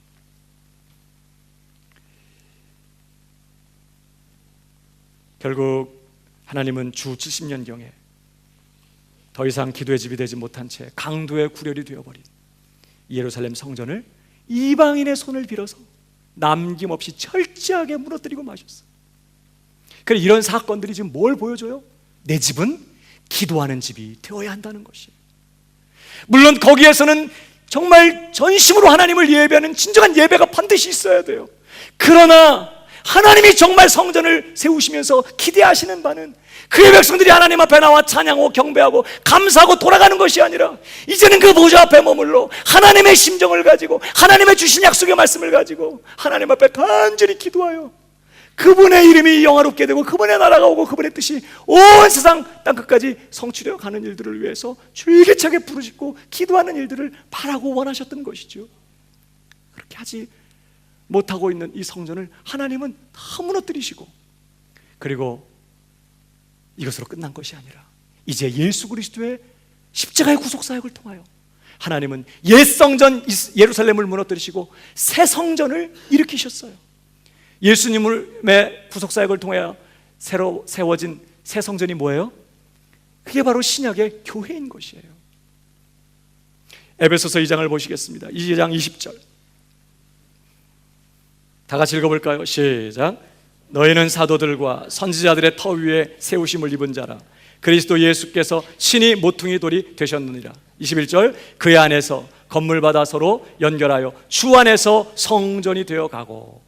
결국 하나님은 주 70년경에 더 이상 기도의 집이 되지 못한 채 강도의 구렬이 되어버린 예루살렘 성전을 이방인의 손을 빌어서 남김없이 철저하게 무너뜨리고 마셨어요. 그래, 이런 사건들이 지금 뭘 보여줘요? 내 집은 기도하는 집이 되어야 한다는 것이에요. 물론 거기에서는 정말 전심으로 하나님을 예배하는 진정한 예배가 반드시 있어야 돼요. 그러나 하나님이 정말 성전을 세우시면서 기대하시는 바는 그의 백성들이 하나님 앞에 나와 찬양하고 경배하고 감사하고 돌아가는 것이 아니라 이제는 그 보좌 앞에 머물러 하나님의 심정을 가지고 하나님의 주신 약속의 말씀을 가지고 하나님 앞에 간절히 기도하여 그분의 이름이 영화롭게 되고 그분의 나라가 오고 그분의 뜻이 온 세상 땅끝까지 성취되어 가는 일들을 위해서 줄기차게 부르짖고 기도하는 일들을 바라고 원하셨던 것이죠. 그렇게 하지 못하고 있는 이 성전을 하나님은 다 무너뜨리시고, 그리고 이것으로 끝난 것이 아니라 이제 예수 그리스도의 십자가의 구속사역을 통하여 하나님은 옛 성전 예루살렘을 무너뜨리시고 새 성전을 일으키셨어요. 예수님의 구속사역을 통하여 새로 세워진 새 성전이 뭐예요? 그게 바로 신약의 교회인 것이에요. 에베소서 2장을 보시겠습니다. 2장 20절 다 같이 읽어볼까요? 시작. 너희는 사도들과 선지자들의 터 위에 세우심을 입은 자라. 그리스도 예수께서 친히 모퉁이 돌이 되셨느니라. 21절 그의 안에서 건물마다 서로 연결하여 주 안에서 성전이 되어 가고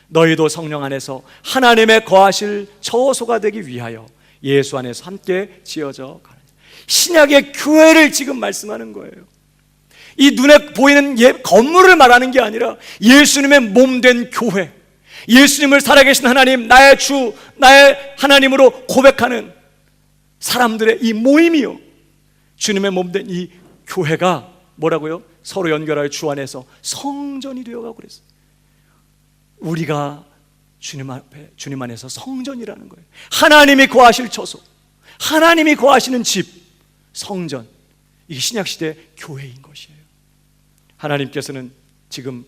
너희도 성령 안에서 하나님의 거하실 처소가 되기 위하여 예수 안에서 함께 지어져 가는. 신약의 교회를 지금 말씀하는 거예요. 이 눈에 보이는 건물을 말하는 게 아니라 예수님의 몸된 교회, 예수님을 살아계신 하나님, 나의 주, 나의 하나님으로 고백하는 사람들의 이 모임이요, 주님의 몸된 이 교회가 뭐라고요? 서로 연결하여 주 안에서 성전이 되어가고 그랬어요. 우리가 주님 앞에, 주님 안에서 성전이라는 거예요. 하나님이 거하실 처소, 하나님이 거하시는 집, 성전, 이게 신약시대 교회인 것이에요. 하나님께서는 지금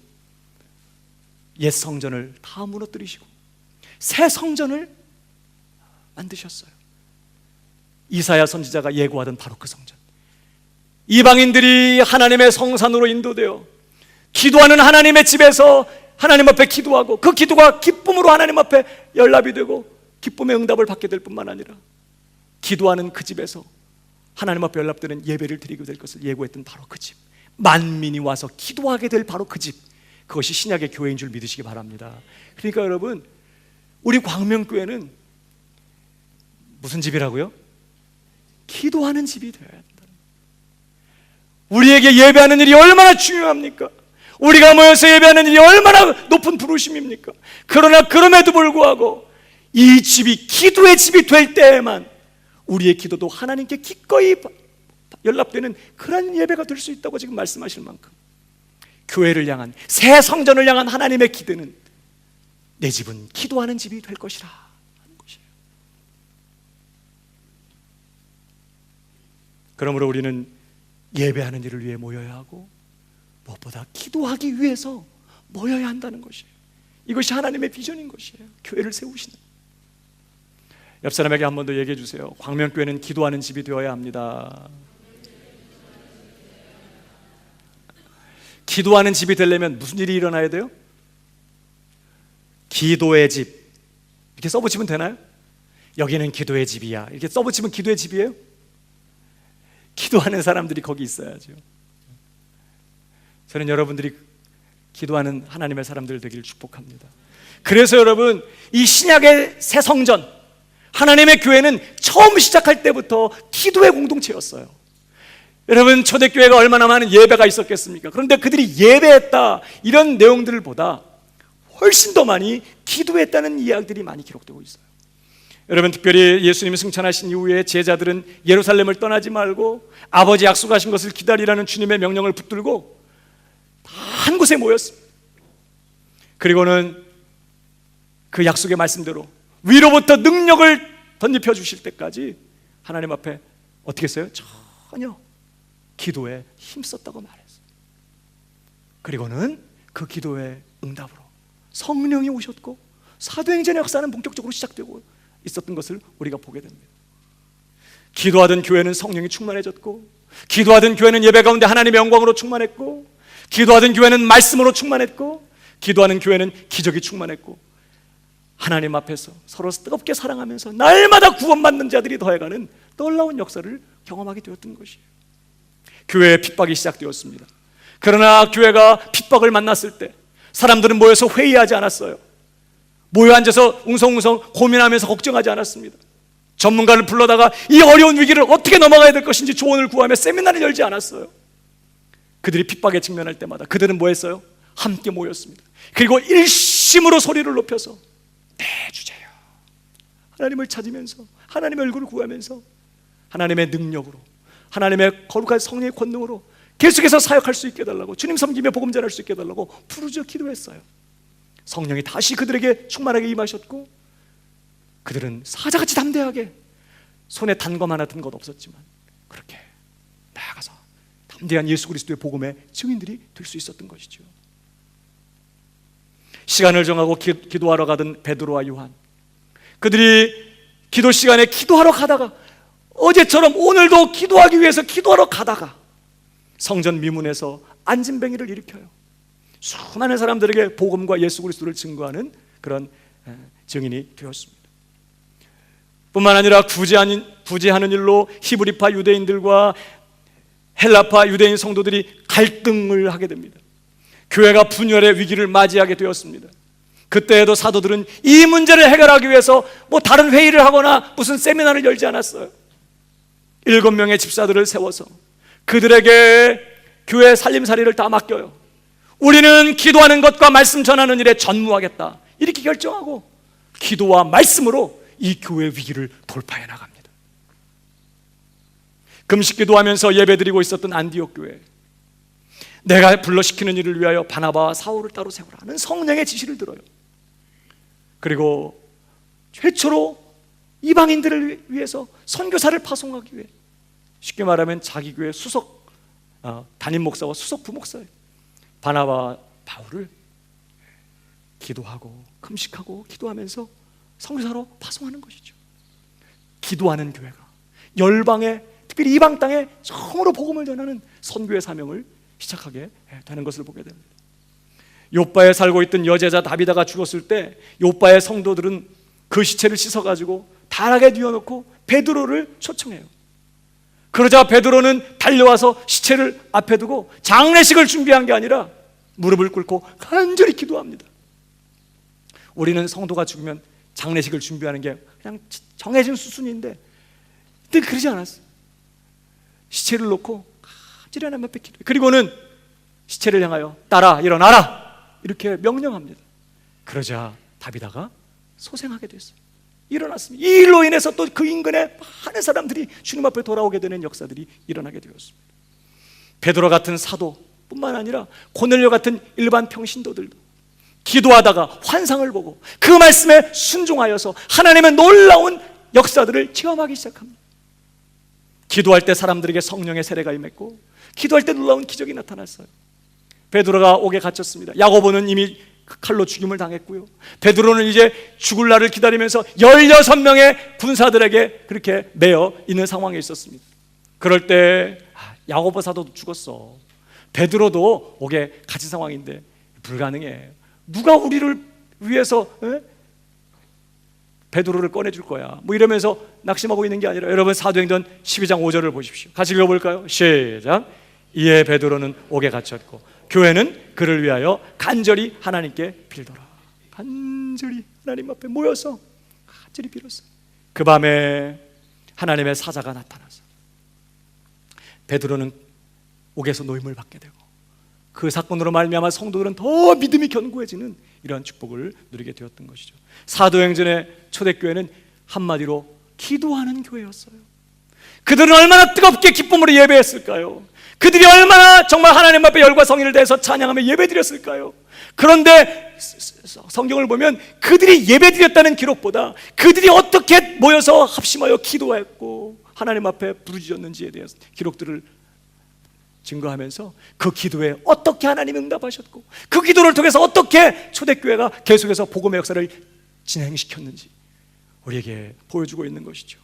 옛 성전을 다 무너뜨리시고 새 성전을 만드셨어요. 이사야 선지자가 예고하던 바로 그 성전, 이방인들이 하나님의 성산으로 인도되어 기도하는 하나님의 집에서 하나님 앞에 기도하고 그 기도가 기쁨으로 하나님 앞에 연락이 되고 기쁨의 응답을 받게 될 뿐만 아니라 기도하는 그 집에서 하나님 앞에 연락되는 예배를 드리게 될 것을 예고했던 바로 그 집, 만민이 와서 기도하게 될 바로 그 집, 그것이 신약의 교회인 줄 믿으시기 바랍니다. 그러니까 여러분, 우리 광명교회는 무슨 집이라고요? 기도하는 집이 되어야 된다. 우리에게 예배하는 일이 얼마나 중요합니까? 우리가 모여서 예배하는 일이 얼마나 높은 부르심입니까? 그러나 그럼에도 불구하고 이 집이 기도의 집이 될 때에만 우리의 기도도 하나님께 기꺼이 연락되는 그런 예배가 될 수 있다고 지금 말씀하실 만큼 교회를 향한, 새 성전을 향한 하나님의 기대는 내 집은 기도하는 집이 될 것이라 하는 것이에요. 그러므로 우리는 예배하는 일을 위해 모여야 하고 무엇보다 기도하기 위해서 모여야 한다는 것이에요. 이것이 하나님의 비전인 것이에요. 교회를 세우시는. 옆 사람에게 한 번 더 얘기해 주세요. 광명교회는 기도하는 집이 되어야 합니다. 기도하는 집이 되려면 무슨 일이 일어나야 돼요? 기도의 집, 이렇게 써붙이면 되나요? 여기는 기도의 집이야, 이렇게 써붙이면 기도의 집이에요? 기도하는 사람들이 거기 있어야죠. 저는 여러분들이 기도하는 하나님의 사람들 되기를 축복합니다. 그래서 여러분, 이 신약의 새 성전, 하나님의 교회는 처음 시작할 때부터 기도의 공동체였어요. 여러분, 초대교회가 얼마나 많은 예배가 있었겠습니까? 그런데 그들이 예배했다, 이런 내용들을 보다 훨씬 더 많이 기도했다는 이야기들이 많이 기록되고 있어요. 여러분, 특별히 예수님이 승천하신 이후에 제자들은 예루살렘을 떠나지 말고 아버지 약속하신 것을 기다리라는 주님의 명령을 붙들고 다 한 곳에 모였습니다. 그리고는 그 약속의 말씀대로 위로부터 능력을 덧입혀 주실 때까지 하나님 앞에 어떻게 했어요? 전혀 기도에 힘썼다고 말했어요. 그리고는 그 기도의 응답으로 성령이 오셨고 사도행전의 역사는 본격적으로 시작되고 있었던 것을 우리가 보게 됩니다. 기도하던 교회는 성령이 충만해졌고, 기도하던 교회는 예배 가운데 하나님의 영광으로 충만했고, 기도하던 교회는 말씀으로 충만했고, 기도하는 교회는 기적이 충만했고, 하나님 앞에서 서로 뜨겁게 사랑하면서 날마다 구원받는 자들이 더해가는 놀라운 역사를 경험하게 되었던 것이에요. 교회의 핍박이 시작되었습니다. 그러나 교회가 핍박을 만났을 때 사람들은 모여서 회의하지 않았어요. 모여 앉아서 웅성웅성 고민하면서 걱정하지 않았습니다. 전문가를 불러다가 이 어려운 위기를 어떻게 넘어가야 될 것인지 조언을 구하며 세미나를 열지 않았어요. 그들이 핍박에 직면할 때마다 그들은 뭐 했어요? 함께 모였습니다. 그리고 일심으로 소리를 높여서 내 주제요, 하나님을 찾으면서 하나님의 얼굴을 구하면서 하나님의 능력으로, 하나님의 거룩한 성령의 권능으로 계속해서 사역할 수 있게 해달라고, 주님 섬기며 복음 전할 수 있게 해달라고 부르짖어 기도했어요. 성령이 다시 그들에게 충만하게 임하셨고, 그들은 사자같이 담대하게, 손에 단검 하나 든 것 없었지만 그렇게 나아가서 담대한 예수 그리스도의 복음의 증인들이 될 수 있었던 것이죠. 시간을 정하고 기도하러 가던 베드로와 요한, 그들이 기도 시간에 기도하러 가다가, 어제처럼 오늘도 기도하기 위해서 기도하러 가다가 성전 미문에서 안진뱅이를 일으켜요. 수많은 사람들에게 복음과 예수 그리스도를 증거하는 그런 증인이 되었습니다. 뿐만 아니라 구제하는 일로 히브리파 유대인들과 헬라파 유대인 성도들이 갈등을 하게 됩니다. 교회가 분열의 위기를 맞이하게 되었습니다. 그때에도 사도들은 이 문제를 해결하기 위해서 뭐 다른 회의를 하거나 무슨 세미나를 열지 않았어요. 7명의 집사들을 세워서 그들에게 교회 살림살이를 다 맡겨요. 우리는 기도하는 것과 말씀 전하는 일에 전무하겠다, 이렇게 결정하고 기도와 말씀으로 이 교회 위기를 돌파해 나갑니다. 금식 기도하면서 예배드리고 있었던 안디옥 교회, 내가 불러시키는 일을 위하여 바나바와 사울을 따로 세우라 하는 성령의 지시를 들어요. 그리고 최초로 이방인들을 위해서 선교사를 파송하기 위해, 쉽게 말하면 자기 교회 수석 담임 목사와 수석 부목사예요. 바나바와 바울을 기도하고 금식하고 기도하면서 선교사로 파송하는 것이죠. 기도하는 교회가 열방에, 특별히 이방 땅에 처음으로 복음을 전하는 선교의 사명을 시작하게 되는 것을 보게 됩니다. 요바에 살고 있던 여제자 다비다가 죽었을 때 요바의 성도들은 그 시체를 씻어가지고 다락에 뉘어놓고 베드로를 초청해요. 그러자 베드로는 달려와서 시체를 앞에 두고 장례식을 준비한 게 아니라 무릎을 꿇고 간절히 기도합니다. 우리는 성도가 죽으면 장례식을 준비하는 게 그냥 정해진 수순인데, 그때 그러지 않았어요. 시체를 놓고 간절히 하나님 앞에 기도해요. 그리고는 시체를 향하여 따라 일어나라, 이렇게 명령합니다. 그러자 다비다가 소생하게 됐어요. 일어났습니다. 이 일로 인해서 또 그 인근에 많은 사람들이 주님 앞에 돌아오게 되는 역사들이 일어나게 되었습니다. 베드로 같은 사도뿐만 아니라 고넬료 같은 일반 평신도들도 기도하다가 환상을 보고 그 말씀에 순종하여서 하나님의 놀라운 역사들을 체험하기 시작합니다. 기도할 때 사람들에게 성령의 세례가 임했고, 기도할 때 놀라운 기적이 나타났어요. 베드로가 옥에 갇혔습니다. 야고보는 이미 칼로 죽임을 당했고요. 베드로는 이제 죽을 날을 기다리면서 16명의 군사들에게 그렇게 매여 있는 상황에 있었습니다. 그럴 때 야고보 사도도 죽었어, 베드로도 옥에 갇힌 상황인데 불가능해, 누가 우리를 위해서 베드로를 꺼내줄 거야, 뭐 이러면서 낙심하고 있는 게 아니라, 여러분 사도행전 12장 5절을 보십시오. 같이 읽어볼까요? 시작. 이에 베드로는 옥에 갇혔고 교회는 그를 위하여 간절히 하나님께 빌더라. 간절히 하나님 앞에 모여서 간절히 빌었어요. 그 밤에 하나님의 사자가 나타나서 베드로는 옥에서 노임을 받게 되고, 그 사건으로 말미암아 성도들은 더 믿음이 견고해지는 이러한 축복을 누리게 되었던 것이죠. 사도행전의 초대교회는 한마디로 기도하는 교회였어요. 그들은 얼마나 뜨겁게 기쁨으로 예배했을까요? 그들이 얼마나 정말 하나님 앞에 열과 성의를 다해서 찬양하며 예배드렸을까요? 그런데 성경을 보면 그들이 예배드렸다는 기록보다 그들이 어떻게 모여서 합심하여 기도했고 하나님 앞에 부르짖었는지에 대해서 기록들을 증거하면서 그 기도에 어떻게 하나님이 응답하셨고 그 기도를 통해서 어떻게 초대교회가 계속해서 복음의 역사를 진행시켰는지 우리에게 보여주고 있는 것이죠.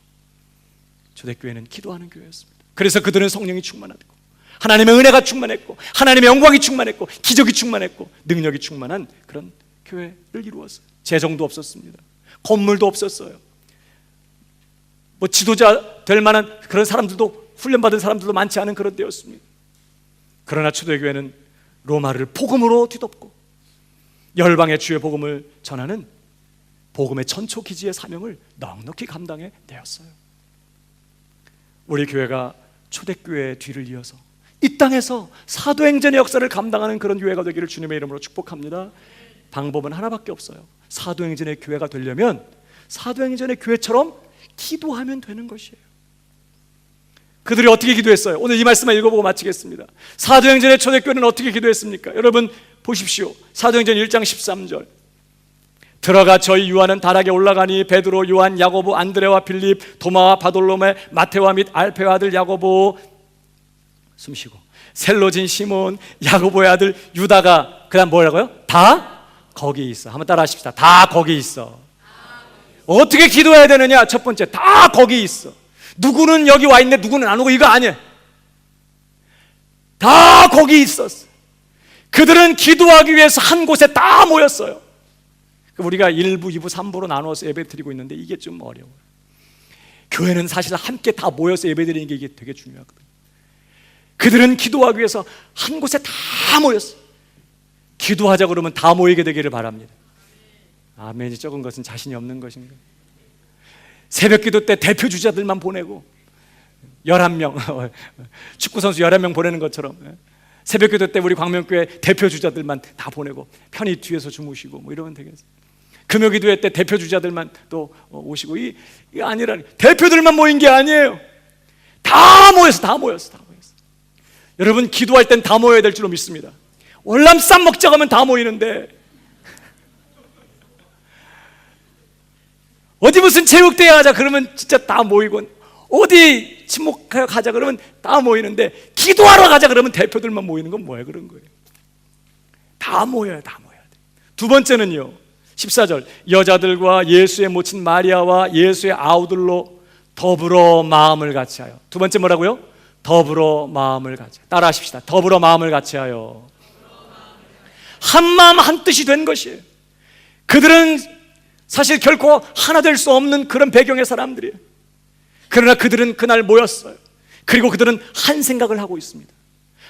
초대교회는 기도하는 교회였습니다. 그래서 그들은 성령이 충만하고 하나님의 은혜가 충만했고 하나님의 영광이 충만했고 기적이 충만했고 능력이 충만한 그런 교회를 이루었어요. 재정도 없었습니다. 건물도 없었어요. 뭐 지도자 될 만한 그런 사람들도 훈련받은 사람들도 많지 않은 그런 때였습니다. 그러나 초대교회는 로마를 복음으로 뒤덮고 열방의 주의 복음을 전하는 복음의 전초기지의 사명을 넉넉히 감당해 내었어요. 우리 교회가 초대교회의 뒤를 이어서 이 땅에서 사도행전의 역사를 감당하는 그런 교회가 되기를 주님의 이름으로 축복합니다. 방법은 하나밖에 없어요. 사도행전의 교회가 되려면 사도행전의 교회처럼 기도하면 되는 것이에요. 그들이 어떻게 기도했어요? 오늘 이 말씀을 읽어보고 마치겠습니다. 사도행전의 초대교회는 어떻게 기도했습니까? 여러분 보십시오. 사도행전 1장 13절 들어가 저희 유아는 다락에 올라가니 베드로, 요한, 야고보, 안드레와 빌립, 도마와 바돌로메, 마테와 및 알페와 아들 야고보 숨쉬고 셀로진 시몬, 야고보의 아들 유다가 그 다음 뭐라고요? 다 거기 있어. 한번 따라 하십시다. 다 거기 있어. 어떻게 기도해야 되느냐? 첫 번째, 다 거기 있어. 누구는 여기 와 있는데 누구는 안 오고 이거 아니야. 다 거기 있었어. 그들은 기도하기 위해서 한 곳에 다 모였어요. 우리가 1부, 2부, 3부로 나눠서 예배 드리고 있는데 이게 좀 어려워요. 교회는 사실 함께 다 모여서 예배 드리는 게 이게 되게 중요하거든요. 그들은 기도하기 위해서 한 곳에 다 모였어요. 기도하자 그러면 다 모이게 되기를 바랍니다. 아멘이 적은 것은 자신이 없는 것인가? 새벽 기도 때 대표 주자들만 보내고 11명 축구선수 11명 보내는 것처럼 새벽 기도 때 우리 광명교회 대표 주자들만 다 보내고 편히 뒤에서 주무시고 뭐 이러면 되겠어요. 금요 기도회 때 대표 주자들만 또 오시고 이게 아니라 대표들만 모인 게 아니에요. 다 모였어. 여러분 기도할 땐 다 모여야 될 줄로 믿습니다. 월남쌈 먹자고 하면 다 모이는데 어디 무슨 체육대회 하자 그러면 진짜 다 모이고 어디 친목하여 가자 그러면 다 모이는데 기도하러 가자 그러면 대표들만 모이는 건 뭐야 그런 거예요. 다 모여야 돼. 두 번째는요 14절 여자들과 예수의 모친 마리아와 예수의 아우들로 더불어 마음을 같이하여. 두 번째 뭐라고요? 더불어 마음을 같이. 따라 하십시다. 더불어 마음을 같이하여. 한 마음 한 뜻이 된 것이에요. 그들은 사실 결코 하나 될 수 없는 그런 배경의 사람들이에요. 그러나 그들은 그날 모였어요. 그리고 그들은 한 생각을 하고 있습니다.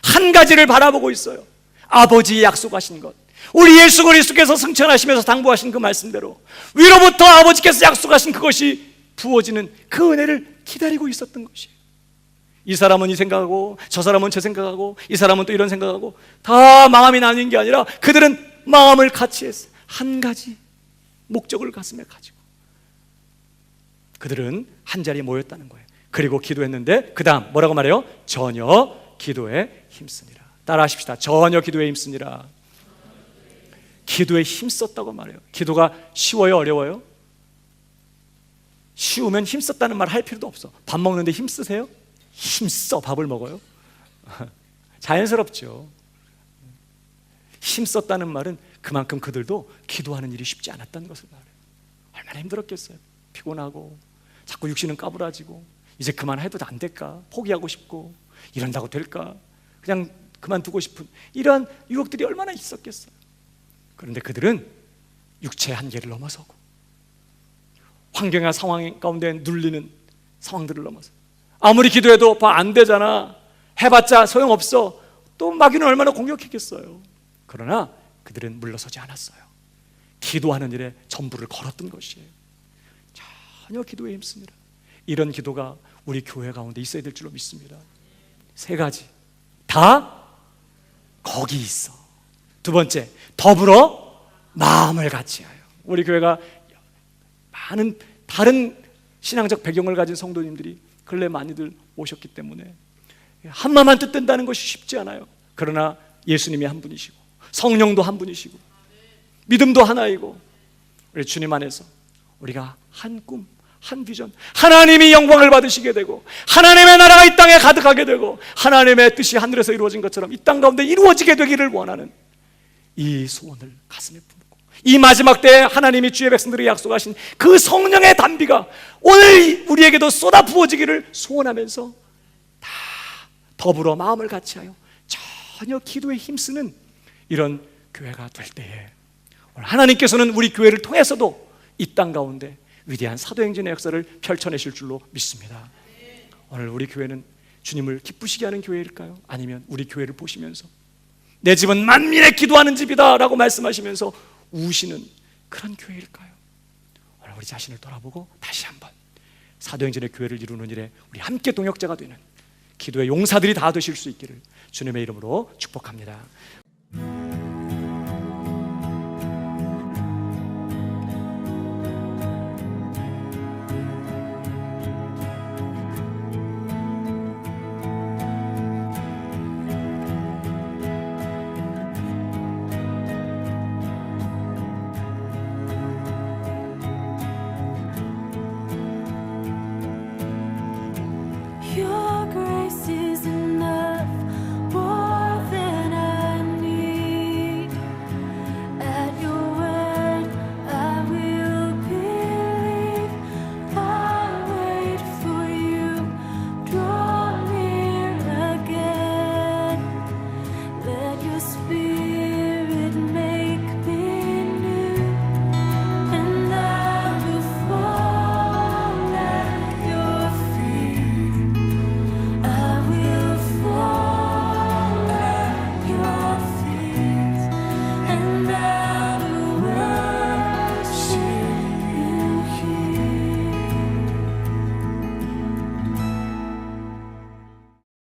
한 가지를 바라보고 있어요. 아버지의 약속하신 것, 우리 예수 그리스도께서 승천하시면서 당부하신 그 말씀대로 위로부터 아버지께서 약속하신 그것이 부어지는 그 은혜를 기다리고 있었던 것이에요. 이 사람은 이 생각하고 저 사람은 저 생각하고 이 사람은 또 이런 생각하고 다 마음이 나뉜 게 아니라 그들은 마음을 같이 했어요. 한 가지 목적을 가슴에 가지고 그들은 한 자리에 모였다는 거예요. 그리고 기도했는데 그 다음 뭐라고 말해요? 전혀 기도에 힘쓰니라. 따라 하십시다. 전혀 기도에 힘쓰니라. 기도에 힘썼다고 말해요. 기도가 쉬워요? 어려워요? 쉬우면 힘썼다는 말 할 필요도 없어. 밥 먹는데 힘쓰세요? 힘써 밥을 먹어요? 자연스럽죠. 힘썼다는 말은 그만큼 그들도 기도하는 일이 쉽지 않았다는 것을 말해요. 얼마나 힘들었겠어요. 피곤하고 자꾸 육신은 까부라지고 이제 그만해도 안 될까? 포기하고 싶고 이런다고 될까? 그냥 그만두고 싶은 이러한 유혹들이 얼마나 있었겠어요. 그런데 그들은 육체의 한계를 넘어서고 환경과 상황 가운데 눌리는 상황들을 넘어서 아무리 기도해도 안 되잖아, 해봤자 소용없어, 또 마귀는 얼마나 공격했겠어요. 그러나 그들은 물러서지 않았어요. 기도하는 일에 전부를 걸었던 것이에요. 전혀 기도에 힘씁니다. 이런 기도가 우리 교회 가운데 있어야 될 줄로 믿습니다. 세 가지 다 거기 있어. 두 번째, 더불어 마음을 같이하여. 우리 교회가 많은 다른 신앙적 배경을 가진 성도님들이 근래 많이들 오셨기 때문에 한 마음만 뜻된다는 것이 쉽지 않아요. 그러나 예수님이 한 분이시고 성령도 한 분이시고 믿음도 하나이고 우리 주님 안에서 우리가 한 꿈, 한 비전, 하나님이 영광을 받으시게 되고 하나님의 나라가 이 땅에 가득하게 되고 하나님의 뜻이 하늘에서 이루어진 것처럼 이 땅 가운데 이루어지게 되기를 원하는 이 소원을 가슴에 품고, 이 마지막 때에 하나님이 주의 백성들에게 약속하신 그 성령의 단비가 오늘 우리에게도 쏟아 부어지기를 소원하면서 다 더불어 마음을 같이하여 전혀 기도에 힘쓰는 이런 교회가 될 때에 오늘 하나님께서는 우리 교회를 통해서도 이 땅 가운데 위대한 사도행전의 역사를 펼쳐내실 줄로 믿습니다. 오늘 우리 교회는 주님을 기쁘시게 하는 교회일까요? 아니면 우리 교회를 보시면서 내 집은 만민의 기도하는 집이다 라고 말씀하시면서 우시는 그런 교회일까요? 오늘 우리 자신을 돌아보고 다시 한번 사도행전의 교회를 이루는 일에 우리 함께 동역자가 되는 기도의 용사들이 다 되실 수 있기를 주님의 이름으로 축복합니다.